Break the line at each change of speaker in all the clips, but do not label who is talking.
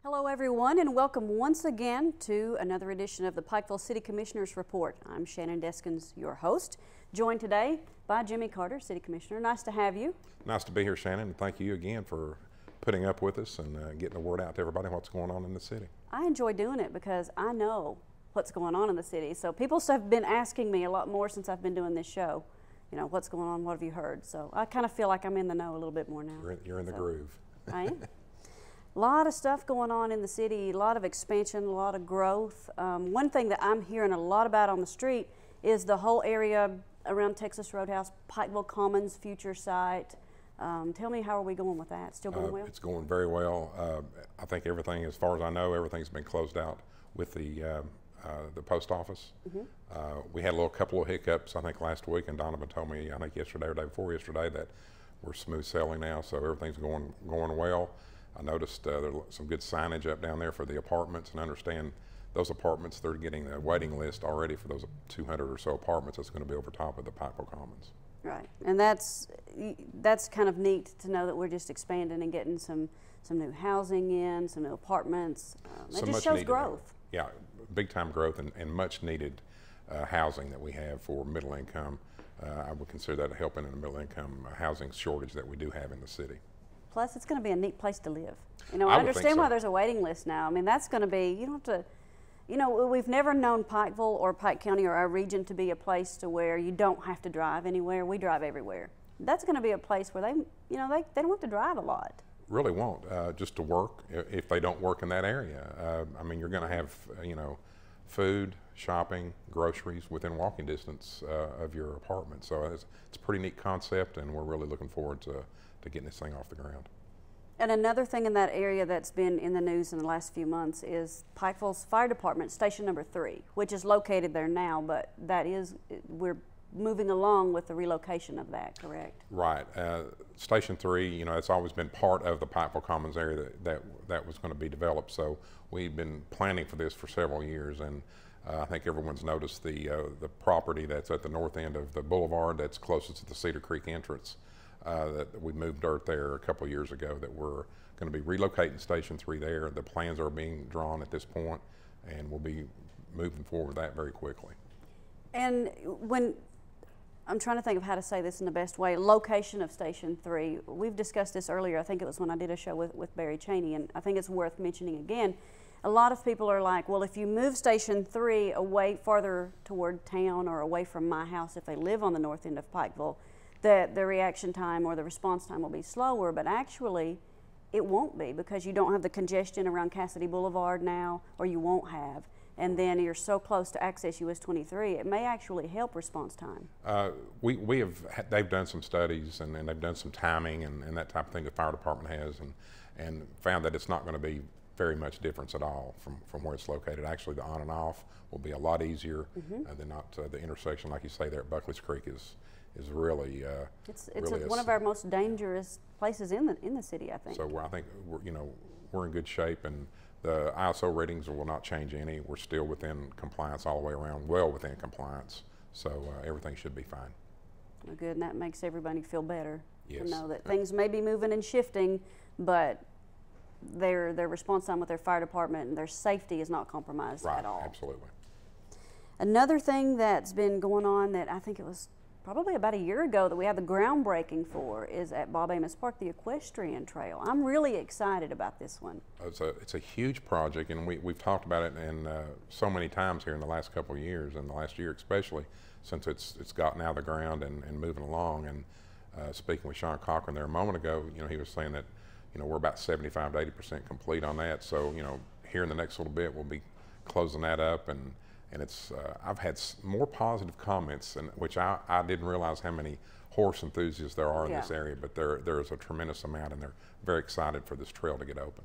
Hello everyone, and welcome once again to another edition of the Pikeville City Commissioners Report. I'm Shannon Deskins, your host, joined today by Jimmy Carter, City Commissioner. Nice to have you.
Nice to be here, Shannon, and thank you again for putting up with us and getting the word out to everybody what's going on in the city.
I enjoy doing it because I know what's going on in the city. So people have been asking me a lot more since I've been doing this show. You know, what's going on, what have you heard? So I kind of feel like I'm in the know a little bit more now.
You're in the groove.
I am. A lot of stuff going on in the city, a lot of expansion, a lot of growth. One thing that I'm hearing a lot about on the street is the whole area around Texas Roadhouse, Pikeville Commons future site. Tell me, how are we going with that? Still going well?
It's going very well. I think everything, as far as I know, everything's been closed out with the post office. We had a couple of hiccups, I think, last week, and Donovan told me, I think yesterday or day before yesterday, that we're smooth sailing now, so everything's going well. I noticed there's some good signage up down there for the apartments, and I understand those apartments, they're getting a waiting list already for those 200 or so apartments that's going to be over top of the Pikeville Commons.
Right, and that's kind of neat to know that we're just expanding and getting some new housing in, some new apartments. It just shows growth.
Yeah, big time growth and much needed housing that we have for middle income. I would consider that helping in the middle income housing shortage that we do have in the city.
Plus, it's going to be a neat place to live. You know, I understand why there's a waiting list now. I mean, that's going to be, you don't have to, you know, we've never known Pikeville or Pike County or our region to be a place to where you don't have to drive anywhere. We drive everywhere. That's going to be a place where they, you know, they don't have to drive a lot.
Really won't, just to work if they don't work in that area. I mean, you're going to have, you know, food, shopping, groceries within walking distance of your apartment. So it's a pretty neat concept, and we're really looking forward to getting this thing off the ground.
And another thing in that area that's been in the news in the last few months is Pikeville's Fire Department, Station Number 3, which is located there now, but we're moving along with the relocation of that, correct?
Right. Station 3, you know, it's always been part of the Pikeville Commons area that was going to be developed, so we've been planning for this for several years, and I think everyone's noticed the property that's at the north end of the boulevard that's closest to the Cedar Creek entrance. That we moved dirt there a couple of years ago, that we're going to be relocating Station 3 there. The plans are being drawn at this point, and we'll be moving forward with that very quickly.
And when I'm trying to think of how to say this in the best way, location of Station 3, we've discussed this earlier. I think it was when I did a show with Barry Cheney, and I think it's worth mentioning again. A lot of people are like, well, if you move Station 3 away farther toward town or away from my house, if they live on the north end of Pikeville, that the reaction time or the response time will be slower, but actually it won't be, because you don't have the congestion around Cassidy Boulevard now, or you won't have, and then you're so close to access US 23, it may actually help response time.
They've done some studies and they've done some timing and that type of thing the fire department has, and found that it's not going to be very much difference at all from where it's located. Actually, the on and off will be a lot easier than not. The intersection, like you say, there at Buckley's Creek is really
it's one of our most dangerous places in the city, I think.
So I think we're in good shape, and the ISO ratings will not change any. We're still within compliance all the way around, well within compliance. So everything should be fine.
Well, good, and that makes everybody feel better.
Yes.
To know that things may be moving and shifting, but their response time with their fire department and their safety is not compromised at all.
Absolutely.
Another thing that's been going on that I think it was probably about a year ago that we had the groundbreaking for is at Bob Amos Park, the equestrian trail. I'm really excited about this one.
It's a huge project, and we've talked about it so many times here in the last couple of years, and the last year especially, since it's gotten out of the ground and moving along. And speaking with Sean Cochran there a moment ago, you know, he was saying that, you know, we're about 75 to 80% complete on that. So, you know, here in the next little bit, we'll be closing that up, and it's I've had more positive comments, which I didn't realize how many horse enthusiasts there are in this area, but there's a tremendous amount, and they're very excited for this trail to get open.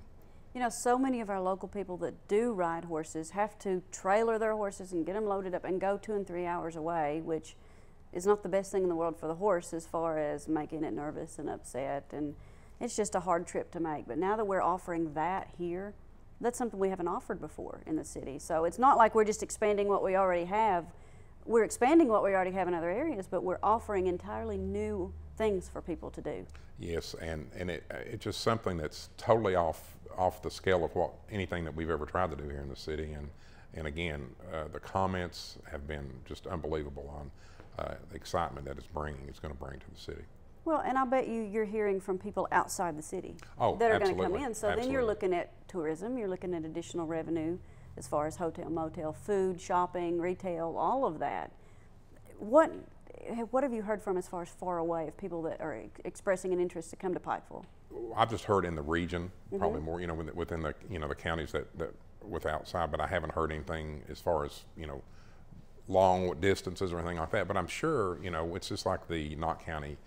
You know, so many of our local people that do ride horses have to trailer their horses and get them loaded up and go 2 and 3 hours away, which is not the best thing in the world for the horse as far as making it nervous and upset, and it's just a hard trip to make. But now that we're offering that here, that's something we haven't offered before in the city. So it's not like we're just expanding what we already have. We're expanding what we already have in other areas, but we're offering entirely new things for people to do.
Yes, and it's just something that's totally off the scale of what anything that we've ever tried to do here in the city. And again, the comments have been just unbelievable on the excitement that it's going to bring to the city.
Well, and I bet you're hearing from people outside the city
that
are going to come in. So
absolutely.
then you're looking at tourism, you're looking at additional revenue as far as hotel, motel, food, shopping, retail, all of that. What have you heard from as far as far away of people that are expressing an interest to come to Pikeville?
I've just heard in the region, probably more, within the, the counties that with outside, but I haven't heard anything as far as, long distances or anything like that. But I'm sure, it's just like the Knott County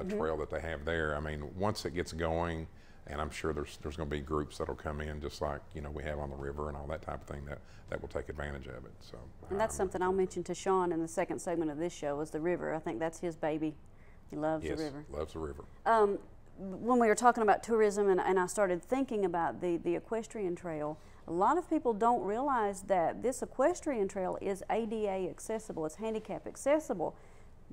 trail that they have there. I mean, once it gets going, and I'm sure there's going to be groups that'll come in just like we have on the river and all that type of thing that will take advantage of it. So,
and that's something I'll mention to Sean in the second segment of this show is the river. I think that's his baby. He loves the river.
Loves the river.
When we were talking about tourism and I started thinking about the equestrian trail, a lot of people don't realize that this equestrian trail is ADA accessible. It's handicap accessible.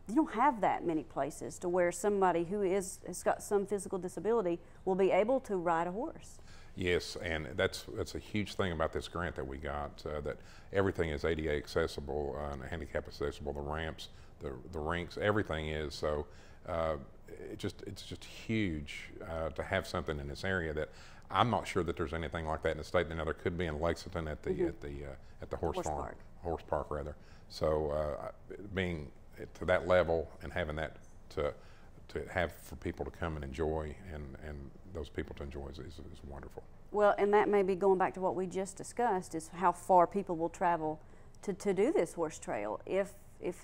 You don't have that many places to where somebody who has got some physical disability will be able to ride a horse.
Yes, and that's a huge thing about this grant that we got, that everything is ADA accessible and handicap accessible, the ramps, the rinks, everything is. So it's just huge to have something in this area that I'm not sure that there's anything like that in the state. Now there could be in Lexington at the horse park rather. So being to that level and having that to have for people to come and enjoy and those people to enjoy is wonderful.
Well, and that may be going back to what we just discussed is how far people will travel to do this horse trail. If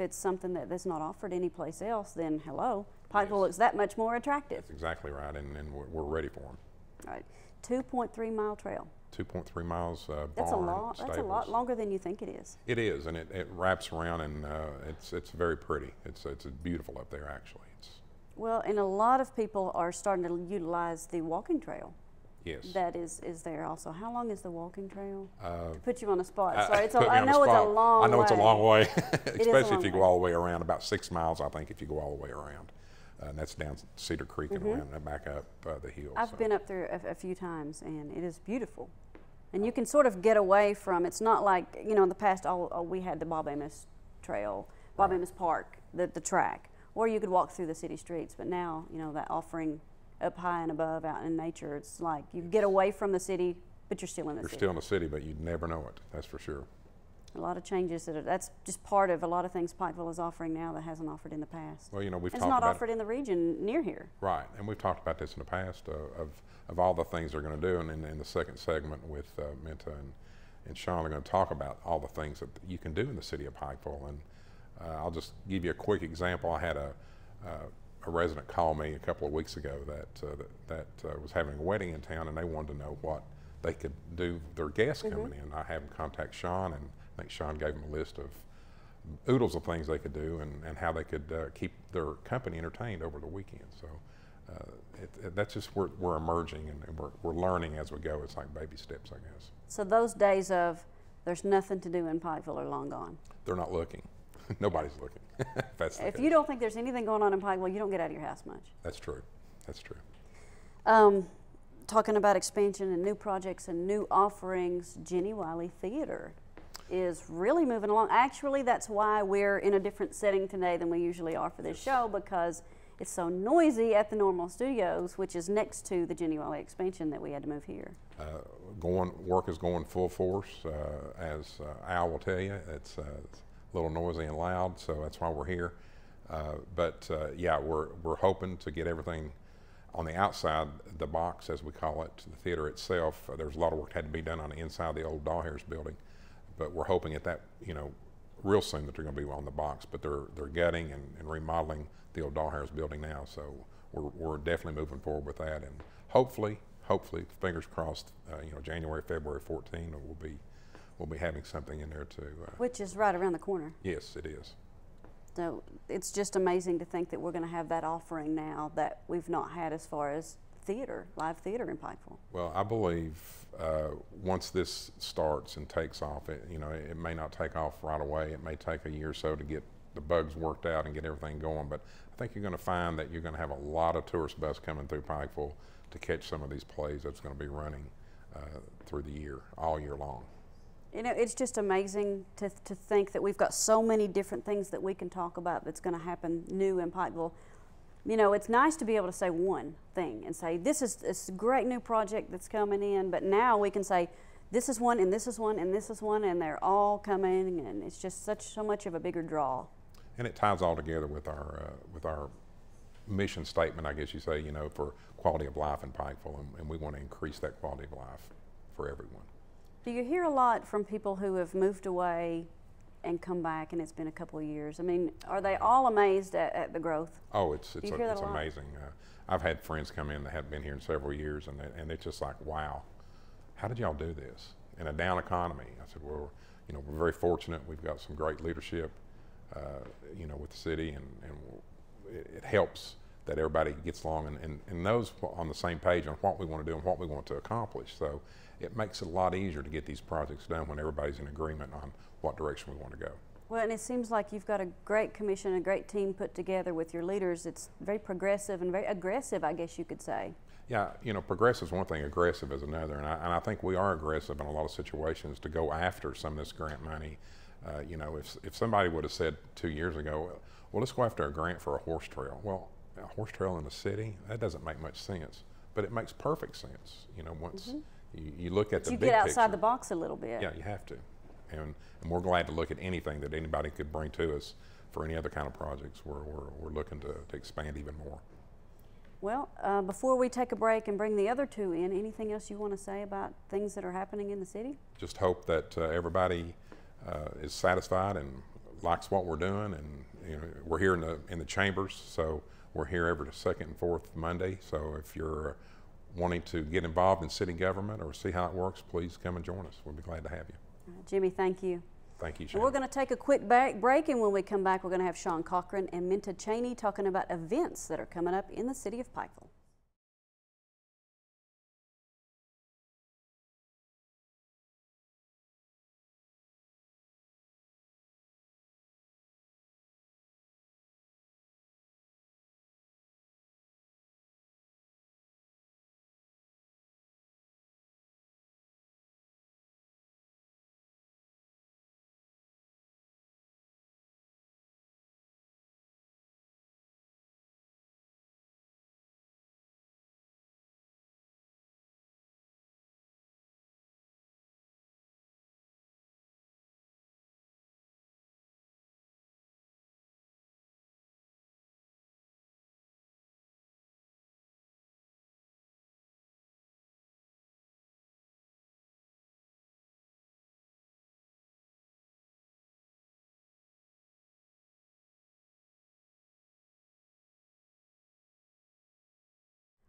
it's something that's not offered anyplace else, then hello, Pikeville looks that much more attractive.
That's exactly right, and we're ready for them.
All right, 2.3 mile trail.
2.3 miles.
That's a
barn,
lot.
stables.
That's a lot longer than you think it is.
It is, and it wraps around, and it's very pretty. It's beautiful up there, actually.
Well, and a lot of people are starting to utilize the walking trail.
Yes.
That is there also. How long is the walking trail? To put you on the spot. Sorry,
I know it's a long way. I know it's a long way, especially if you go all the way around. About 6 miles, I think, if you go all the way around. And that's down Cedar Creek and around and back up the hill.
I've been up there a few times, and it is beautiful. And you can sort of get away from, it's not like, in the past, we had the Bob Amos Trail, Bob Amos Park, the track, or you could walk through the city streets. But now, that offering up high and above out in nature, it's like you get away from the city, but you're still in the city.
You're still in the city, but you'd never know it, that's for sure.
A lot of changes that's just part of a lot of things Pikeville is offering now that hasn't offered in the past.
Well, we've talked
about it's not offered in the region near here.
Right, and we've talked about this in the past of all the things they're going to do, and in the second segment with Minta and Sean are going to talk about all the things that you can do in the city of Pikeville. And I'll just give you a quick example. I had a resident call me a couple of weeks ago that was having a wedding in town, and they wanted to know what they could do their guests coming in. I had them contact Sean, and I think Sean gave them a list of oodles of things they could do and how they could keep their company entertained over the weekend. So that's just we're emerging and we're learning as we go. It's like baby steps, I guess.
So those days of there's nothing to do in Pikeville are long gone.
They're not looking. Nobody's looking.
If you don't think there's anything going on in Pikeville, you don't get out of your house much.
That's true. That's true.
Talking about expansion and new projects and new offerings, Jenny Wiley Theater is really moving along. Actually, that's why we're in a different setting today than we usually are for this show, because it's so noisy at the Normal Studios, which is next to the Jenny Wiley expansion, that we had to move here.
Work is going full force, as Al will tell you. It's a little noisy and loud, so that's why we're here. Yeah, we're hoping to get everything on the outside, the box, as we call it, the theater itself. There's a lot of work that had to be done on the inside of the old Dawhares building, but we're hoping at that, real soon that they're going to be on the box. But they're gutting and remodeling the old Dawhares building now, so we're definitely moving forward with that, and hopefully, fingers crossed, January, February 14, we'll be having something in there too.
Which is right around the corner.
Yes, it is.
So it's just amazing to think that we're going to have that offering now that we've not had as far as live theater in Pikeville.
Well, I believe once this starts and takes off, it may not take off right away. It may take a year or so to get the bugs worked out and get everything going. But I think you're going to find that you're going to have a lot of tourist bus coming through Pikeville to catch some of these plays that's going to be running through the year, all year long.
You know, it's just amazing to think that we've got so many different things that we can talk about that's going to happen new in Pikeville. You know, it's nice to be able to say one thing and say, this is a great new project that's coming in, but now we can say, this is one, and this is one, and this is one, and they're all coming, and it's just so much of a bigger draw.
And it ties all together with our mission statement, I guess you say, you know, for quality of life in Pikeville, and we want to increase that quality of life for everyone.
Do you hear a lot from people who have moved away and come back, and it's been a couple of years? I mean, are they all amazed at the growth?
Oh, it's amazing. I've had friends come in that haven't been here in several years, and it's just like, wow, how did y'all do this in a down economy? I said, well, you know, we're very fortunate. We've got some great leadership, you know, with the city, and it helps that everybody gets along and knows on the same page on what we want to do and what we want to accomplish. So it makes it a lot easier to get these projects done when everybody's in agreement on what direction we want to go.
Well, and it seems like you've got a great commission, a great team put together with your leaders. It's very progressive and very aggressive, I guess you could say.
Yeah, you know, progressive is one thing, aggressive is another, and I think we are aggressive in a lot of situations to go after some of this grant money. You know, if somebody would have said 2 years ago, well, let's go after a grant for a horse trail. Well, a horse trail in the city, that doesn't make much sense, but it makes perfect sense. You know, once you look at the big picture.
You get outside the box a little bit.
Yeah, you have to, and we're glad to look at anything that anybody could bring to us for any other kind of projects. We're looking to expand even more.
Well, before we take a break and bring the other two in, anything else you want to say about things that are happening in the city?
Just hope that everybody is satisfied and likes what we're doing, and you know, we're here in the chambers, so we're here every second and fourth Monday. So if you're wanting to get involved in city government or see how it works, please come and join us. We'll be glad to have you.
Jimmy, thank you.
Thank you, Shannon.
We're going to take a quick break, and when we come back, we're going to have Sean Cochran and Minta Cheney talking about events that are coming up in the city of Pikeville.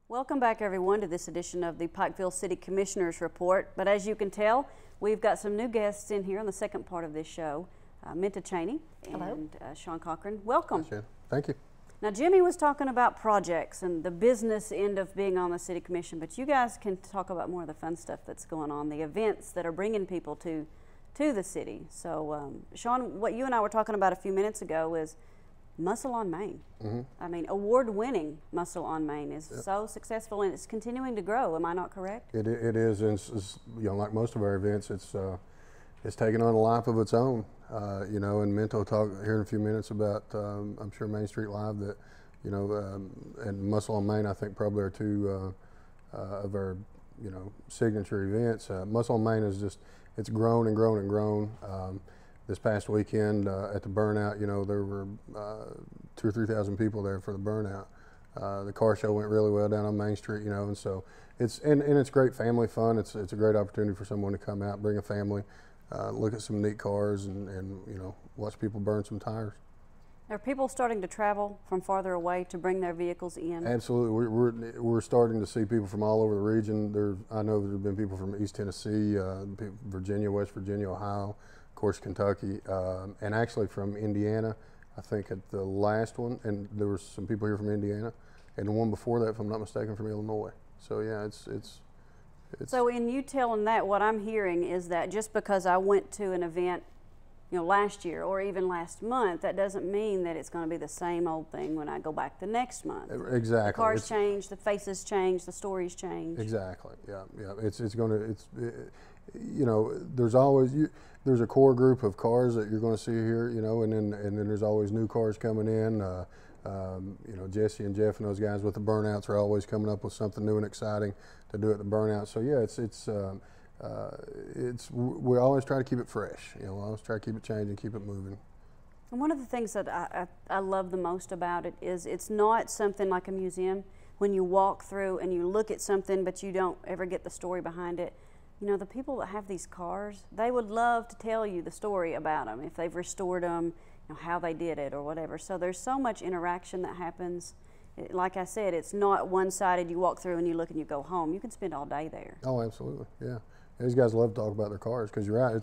Welcome back, everyone, to this edition of the Pikeville City Commissioners Report. But as you can tell, we've got some new guests in here on the second part of this show. Minta Cheney and Sean Cochran. Welcome.
Thank you.
Now, Jimmy was talking about projects and the business end of being on the City Commission, but you guys can talk about more of the fun stuff that's going on, the events that are bringing people to the city. So, Sean, what you and I were talking about a few minutes ago is Muscle on Main. I mean, award-winning Muscle on Main is so successful, and it's continuing to grow. Am I not correct?
It is, and it's, you know, like most of our events, it's taken on a life of its own. You know, and Minta will talk here in a few minutes about, I'm sure, Main Street Live, that, you know, and Muscle on Main, I think, probably are two of our, you know, signature events. Muscle on Main is just, it's grown and grown and grown. This past weekend at the Burnout, you know, there were 2,000 or 3,000 people there for the Burnout. The car show went really well down on Main Street, you know, and so it's and it's great family fun. It's a great opportunity for someone to come out, bring a family, look at some neat cars, and you know, watch people burn some tires.
Are people starting to travel from farther away to bring their vehicles in?
Absolutely, we're starting to see people from all over the region. I know there have been people from East Tennessee, Virginia, West Virginia, Ohio, of course Kentucky, and actually from Indiana. I think at the last one, and there were some people here from Indiana, and the one before that, if I'm not mistaken, from Illinois. So yeah, it's.
So in you telling that, what I'm hearing is that just because I went to an event last year or even last month, that doesn't mean that it's going to be the same old thing when I go back the next month.
Exactly.
The cars change, the faces change, the stories change.
Exactly. Yeah. It's going to, there's a core group of cars that you're going to see here, and then there's always new cars coming in. Jesse and Jeff and those guys with the burnouts are always coming up with something new and exciting to do at the burnout. So yeah, we always try to keep it fresh. We always try to keep it changing, keep it moving.
And one of the things that I love the most about it is it's not something like a museum. When you walk through and you look at something, but you don't ever get the story behind it. The people that have these cars, they would love to tell you the story about them, if they've restored them, how they did it or whatever. So there's so much interaction that happens. Like I said, it's not one-sided. You walk through and you look and you go home. You can spend all day there.
Oh, absolutely, yeah. These guys love to talk about their cars because you're right.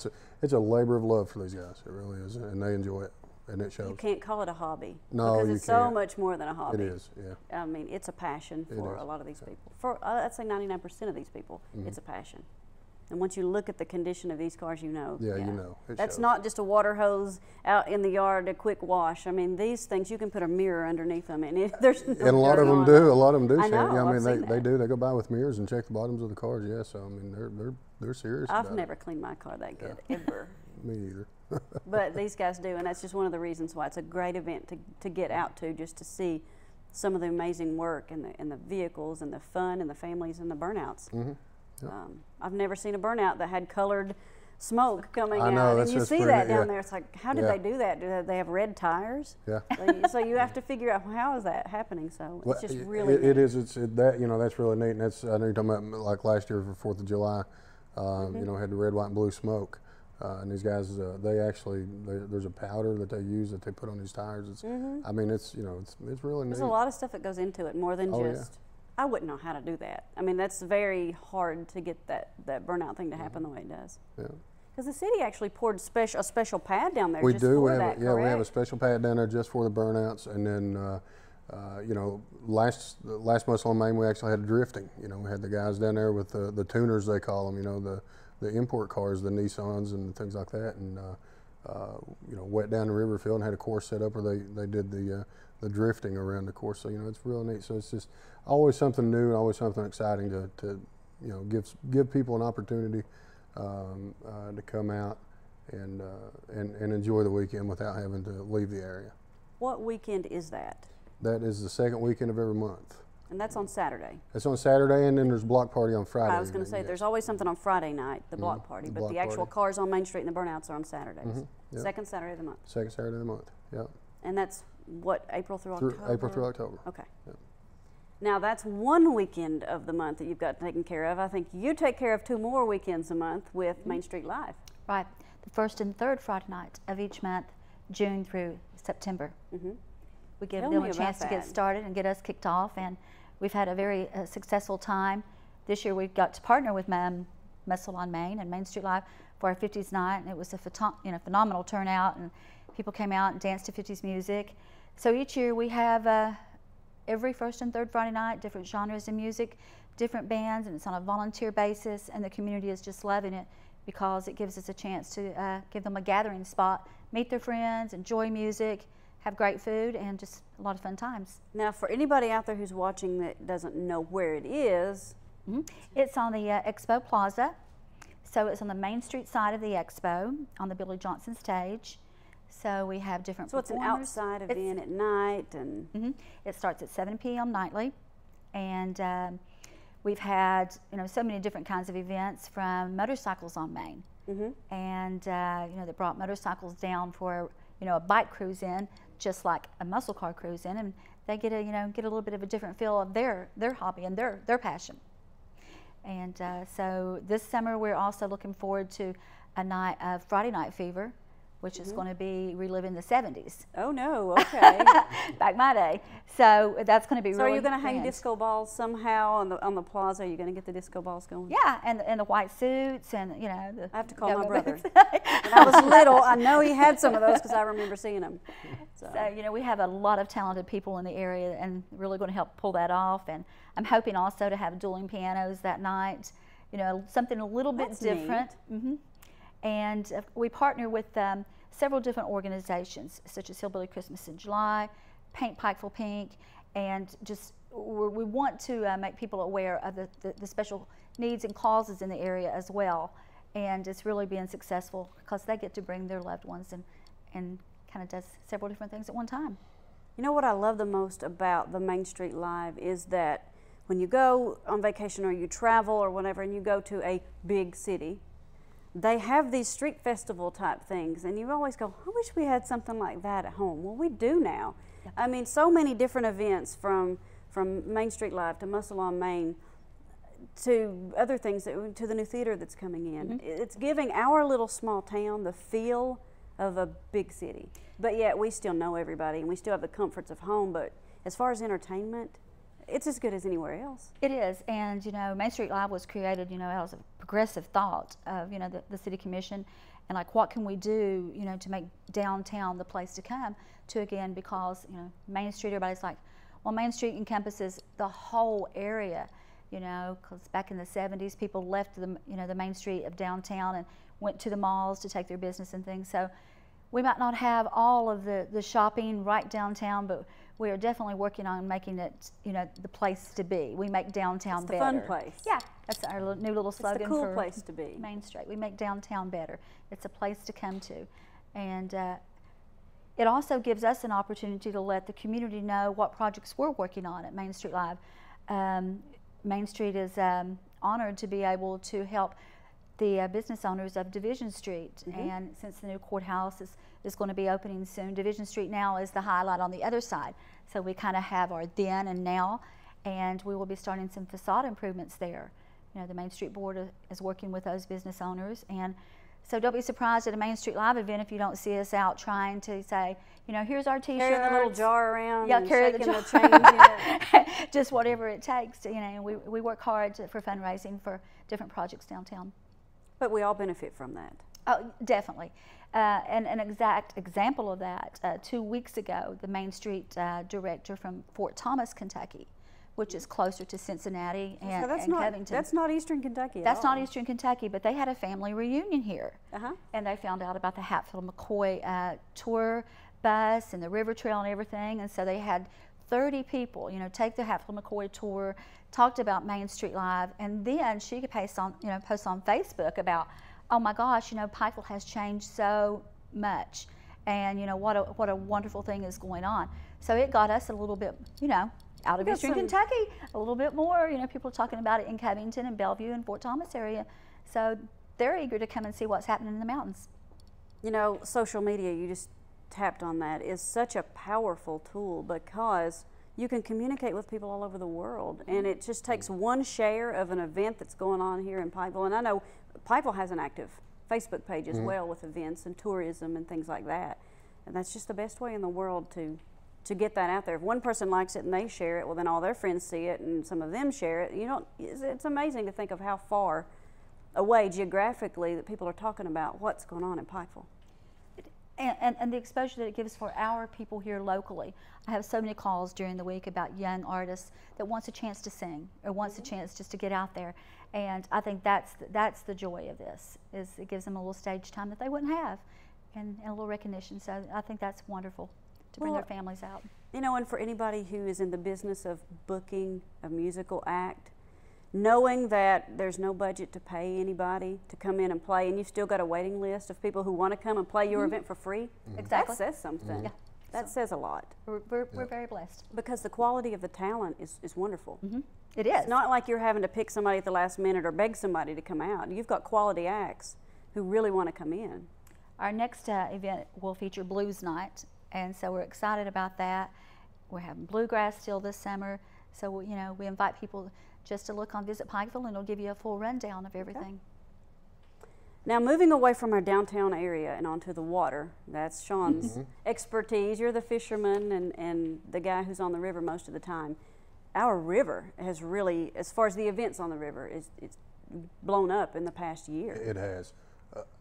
It's a labor of love for these guys. It really is, and they enjoy it, and it shows.
You can't call it a hobby.
No,
because it's so much more than a hobby.
It is, yeah.
I mean, it's a passion for a lot of these people. For I'd say 99% of these people, it's a passion. And once you look at the condition of these cars,
Yeah, it
that's
shows.
not just a water hose out in the yard, a quick wash. I mean, these things, you can put a mirror underneath them, and there's no
And a lot of them do. A lot of them do.
I know,
Yeah,
I've seen
they
that.
do. They go by with mirrors and check the bottoms of the cars. Yeah, so I mean, they're serious.
I've
about
never cleaned my car that good, ever.
it. Me either.
But these guys do, and that's just one of the reasons why it's a great event to get out to, just to see some of the amazing work and the vehicles and the fun and the families and the burnouts.
Yep.
I've never seen a burnout that had colored smoke coming
I know,
out, and
that's
you
just
see
pretty
that
neat,
down
yeah.
there. It's like, how did
Yeah.
they do that? Do they have red tires?
Yeah.
So you have to figure out, well, how is that happening? So it's just really
It
neat.
is. That's really neat. And that's, I know you're talking about like last year for 4th of July. Had the red, white, and blue smoke. And these guys, there's a powder that they use that they put on these tires. It's, I mean, it's really neat.
There's a lot of stuff that goes into it, more than
Oh, yeah.
just. I wouldn't know how to do that. I mean, that's very hard to get that burnout thing to happen the way it does.
Yeah.
Because the city actually poured a special pad down there
We
just
do.
for
We have,
that,
we have a
correct?
special pad down there just for the burnouts, and then last month on Main we actually had drifting. We had the guys down there with the tuners, they call them. The import cars, the Nissans and things like that, and wet down the river field and had a course set up where they did the drifting around the course. So it's real neat. So it's just always something new and always something exciting to give people an opportunity to come out and enjoy the weekend without having to leave the area.
What weekend is that?
That is the second weekend of every month.
And that's on Saturday.
It's on Saturday, and then there's block party on Friday.
I was going to say,
yes.
there's always something on Friday night, the block party,
the
but
block
the actual
party.
cars on Main Street and the burnouts are on Saturdays.
Yep.
Second Saturday of the month.
Second Saturday of the month. Yeah.
And that's what, April through October?
April through October.
Okay.
Yep.
Now that's one weekend of the month that you've got taken care of. I think you take care of 2 more weekends a month with Main Street Live.
Right. The first and third Friday night of each month, June through September. We give
Tell
them
me
a
about
chance to get
that.
started and get us kicked off, and we've had a very successful time. This year we've got to partner with Muscle on Main and Main Street Live for our 50s night, and it was a phenomenal turnout, and people came out and danced to 50s music. So each year we have every first and third Friday night, different genres of music, different bands, and it's on a volunteer basis, and the community is just loving it because it gives us a chance to give them a gathering spot, meet their friends, enjoy music, have great food, and just a lot of fun times.
Now for anybody out there who's watching that doesn't know where it is,
It's on the Expo Plaza, so it's on the Main Street side of the Expo, on the Billy Johnson stage. So we have different
so it's an
performers.
outside
It's-
event at night, and
It starts at 7 p.m. nightly, and we've had so many different kinds of events, from motorcycles on Main, and they brought motorcycles down for a bike cruise in, just like a muscle car cruise in, and they get a little bit of a different feel of their hobby and their passion. And so this summer we're also looking forward to a night of Friday Night Fever, which is going to be reliving the 70s.
oh no, okay.
Back my day. So that's going to be
So
really
are you going to hang
grand.
disco balls somehow on the plaza? Are you going to get the disco balls going?
Yeah, and the white suits and the
I have to call my
go-go
brother.
boots.
When I was little, I know he had some of those because I remember seeing them.
So we have a lot of talented people in the area and really going to help pull that off. And I'm hoping also to have dueling pianos that night. Something a little bit
That's
different. And we partner with several different organizations, such as Hillbilly Christmas in July, Paint Pikeville Pink, and just we want to make people aware of the special needs and causes in the area as well. And it's really been successful because they get to bring their loved ones and kind of does several different things at one time.
You know what I love the most about the Main Street Live is that when you go on vacation or you travel or whatever and you go to a big city, they have these street festival type things, and you always go, I wish we had something like that at home. Well, we do now. Yep. I mean, so many different events from Main Street Live to Muscle on Main to other things, to the new theater that's coming in. Mm-hmm. It's giving our little small town the feel of a big city. But yet we still know everybody and we still have the comforts of home, but as far as entertainment, it's as good as anywhere else.
It is, and you know, Main Street Live was created, you know, out of a progressive thought of, you know, the City Commission, and like, what can we do, you know, to make downtown the place to come to again, because, you know, Main Street, everybody's like, well, Main Street encompasses the whole area, you know, because back in the 70s, people left the, you know, the Main Street of downtown and went to the malls to take their business and things. So we might not have all of the shopping right downtown, but we are definitely working on making it, you know, the place to be. We make downtown better.
It's the fun place.
Yeah, that's our new little slogan.
It's the cool
for
place to be.
Main Street. We make downtown better. It's a place to come to, and it also gives us an opportunity to let the community know what projects we're working on at Main Street Live. Main Street is honored to be able to help the business owners of Division Street, and since the new courthouse is going to be opening soon, Division Street now is the highlight on the other side. So we kind of have our then and now, and we will be starting some facade improvements there. You know, the Main Street Board is working with those business owners, and so don't be surprised at a Main Street Live event if you don't see us out trying to say, you know, here's our T-shirts.
Carrying the little jar around,
yeah,
and
carry
shaking
the
the change.
Just whatever it takes to, you know, we work hard for fundraising for different projects downtown.
But we all benefit from that.
Oh, definitely. And an exact example of that, 2 weeks ago, the Main Street director from Fort Thomas, Kentucky, which is closer to Cincinnati and Covington.
That's not Eastern Kentucky at
That's
all.
not Eastern Kentucky, but they had a family reunion here. And they found out about the Hatfield-McCoy tour bus and the river trail and everything, and so they had 30 people, you know, take the Hatfield-McCoy tour, talked about Main Street Live, and then she could post on Facebook about, oh my gosh, you know, Pikeville has changed so much, and you know what a wonderful thing is going on. So it got us a little bit, you know, out of Eastern Kentucky, a little bit more. You know, people are talking about it in Covington and Bellevue and Fort Thomas area, so they're eager to come and see what's happening in the mountains.
You know, social media, you just tapped on that, is such a powerful tool because you can communicate with people all over the world, and it just takes one share of an event that's going on here in Pikeville. And I know Pikeville has an active Facebook page as well with events and tourism and things like that, and that's just the best way in the world to get that out there. If one person likes it and they share it, well, then all their friends see it and some of them share it. You know, it's amazing to think of how far away geographically that people are talking about what's going on in Pikeville.
And the exposure that it gives for our people here locally. I have so many calls during the week about young artists that wants a chance to sing or wants a chance just to get out there, and I think that's the joy of this, is it gives them a little stage time that they wouldn't have, and a little recognition. So I think that's wonderful to bring their families out.
You know, and for anybody who is in the business of booking a musical act, knowing that there's no budget to pay anybody to come in and play, and you've still got a waiting list of people who want to come and play your event for free,
Exactly.
that says something.
Yeah.
That says a lot.
We're very blessed.
Because the quality of the talent is wonderful.
It is.
It's not like you're having to pick somebody at the last minute or beg somebody to come out. You've got quality acts who really want to come in.
Our next event will feature Blues Night, and so we're excited about that. We're having bluegrass still this summer, so you know, we invite people just to look on Visit Pikeville, and it'll give you a full rundown of everything.
Okay. Now, moving away from our downtown area and onto the water, that's Sean's expertise. You're the fisherman and the guy who's on the river most of the time. Our river has really, as far as the events on the river, it's blown up in the past year.
It has.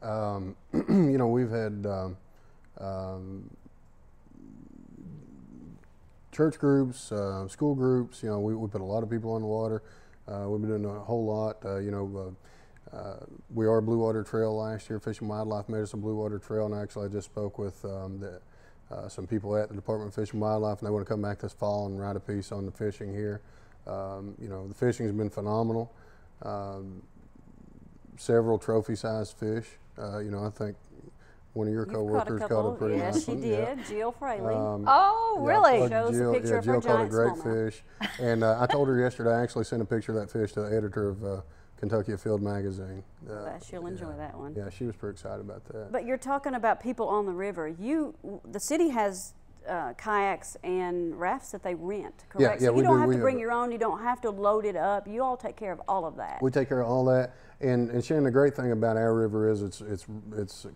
You know, we've had church groups, school groups. You know, we put a lot of people on the water. We've been doing a whole lot. You know, we are Blue Water Trail last year. Fish and Wildlife made us a Blue Water Trail, and actually I just spoke with some people at the Department of Fish and Wildlife, and they want to come back this fall and write a piece on the fishing here. You know, the fishing has been phenomenal. Several trophy-sized fish. You know, I think one of your coworkers caught a pretty nice one.
Yes, she did. Jill Fraley.
Oh, really?
Shows a picture of her
Jill caught a
giant
great
smallmouth.
fish, and I told her yesterday. I actually sent a picture of that fish to the editor of Kentucky Afield magazine.
She'll enjoy that one.
Yeah, she was pretty excited about that.
But you're talking about people on the river. The city has kayaks and rafts that they rent, correct?
Yeah,
so
we
you don't
do.
have
We
to
have
bring your own. You don't have to load it up. You all take care of all of that.
We take care of all that, and Shannon, the great thing about our river is it's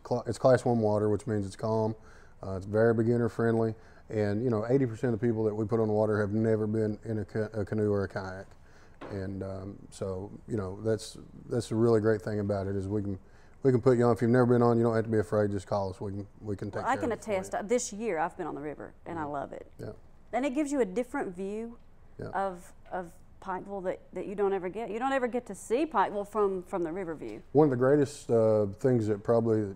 Class 1 water, which means it's calm. It's very beginner friendly, and you know 80% of the people that we put on the water have never been in a canoe or a kayak, and so you know that's a really great thing about it is we can put you on. If you've never been on, you don't have to be afraid. Just call us. We can take care of it.
I can attest. This year I've been on the river and I love it.
Yeah.
And it gives you a different view
Yeah.
of Pikeville that you don't ever get. You don't ever get to see Pikeville from the river view.
One of the greatest things that probably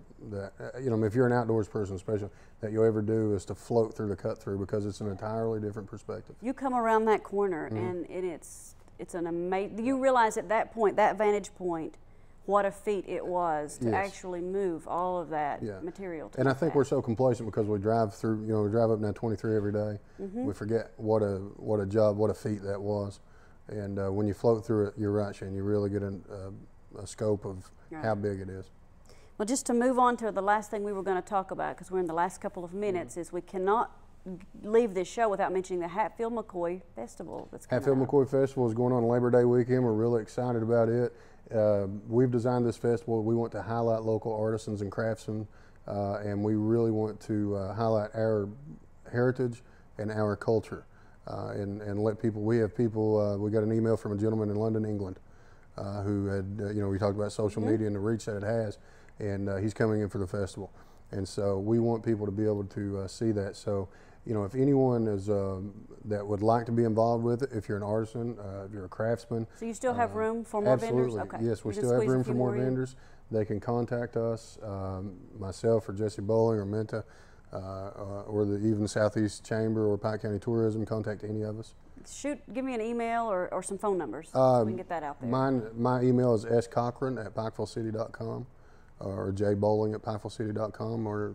you know, if you're an outdoors person especially, that you'll ever do is to float through the cut through because it's an entirely different perspective.
You come around that corner and it's an amazing. You realize at that point, that vantage point, what a feat it was to
Yes.
actually move all of that
Yeah.
material. To
And I
get
think
back.
we're so complacent because we drive through, you know, we drive up now 23 every day. We forget what a job, what a feat that was. And when you float through it, you're right, Shane, you really get a scope of how big it is.
Well, just to move on to the last thing we were going to talk about, because we're in the last couple of minutes, is we cannot leave this show without mentioning the Hatfield McCoy Festival that's coming
Hatfield
up.
McCoy Festival is going on Labor Day weekend. We're really excited about it. We've designed this festival. We want to highlight local artisans and craftsmen, and we really want to highlight our heritage and our culture, and let people. We have people. We got an email from a gentleman in London, England, who had, you know, we talked about social media and the reach that it has, and he's coming in for the festival, and so we want people to be able to see that. So, you know, if anyone is that would like to be involved with it, if you're an artisan, if you're a craftsman.
So you still have room for more vendors?
Absolutely.
Okay.
Yes, we
You can
still have
squeeze a
room
few
for more
in.
vendors. They can contact us, myself or Jesse Bowling or Minta, or even the Southeast Chamber or Pike County Tourism. Contact any of us.
Give me an email or some phone numbers so we can get that out there.
My email is scochran@pikevillcity.com or jbowling@pikevillcity.com or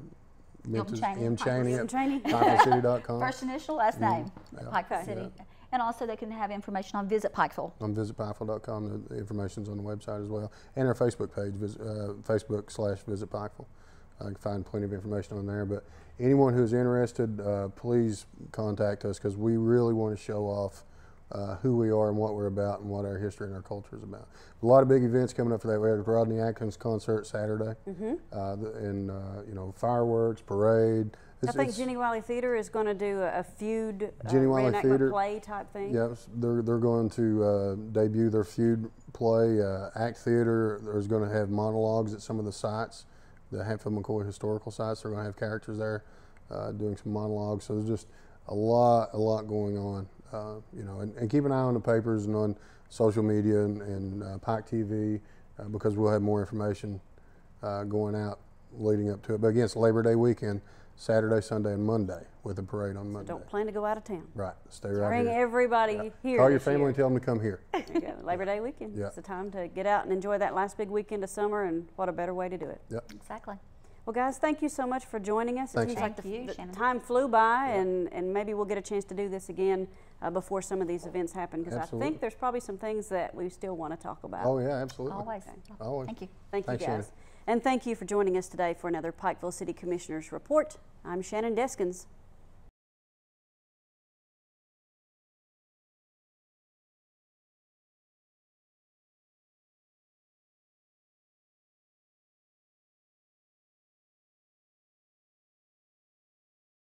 Minta's
Cheney.
m.cheney@pikevillcity.com.
First initial, last name, Pikeville
Okay.
City. And also they can have information on Visit Pikeville.
On visitpikeville.com, the information's on the website as well, and our Facebook page, Facebook/Visit Pikeville. You can find plenty of information on there. But anyone who's interested, please contact us because we really want to show off who we are and what we're about and what our history and our culture is about. A lot of big events coming up for that. We have the Rodney Atkins concert Saturday, and you know, fireworks, parade.
I think Jenny Wiley Theater is going to do a feud
Jenny Wiley
reenactment
Theater
play type thing.
Yes, they're going to debut their feud play. Act Theater, there's going to have monologues at some of the sites, the Hatfield McCoy historical sites. They're going to have characters there doing some monologues. So there's just a lot going on. You know, and keep an eye on the papers and on social media and Pike TV because we'll have more information going out leading up to it. But again, it's Labor Day weekend. Saturday, Sunday, and Monday with a parade on Monday.
Don't plan to go out of town.
Right, stay right
Bring
here.
everybody here.
Call your
this
family
year.
and tell them to come here.
There you go. Labor Day weekend.
Yeah.
It's the time to get out and enjoy that last big weekend of summer, and what a better way to do it.
Yep.
Exactly.
Well, guys, thank you so much for joining us.
Thanks.
It seems like
Thank you,
the
Shannon.
time flew by, and maybe we'll get a chance to do this again before some of these events happen, because I
Absolutely.
think there's probably some things that we still want to talk about.
Oh, yeah, absolutely.
Always.
Always.
Thank you.
Thank you,
Thanks,
guys.
Shannon.
And thank you for joining us today for another Pikeville City Commissioners Report. I'm Shannon Deskins.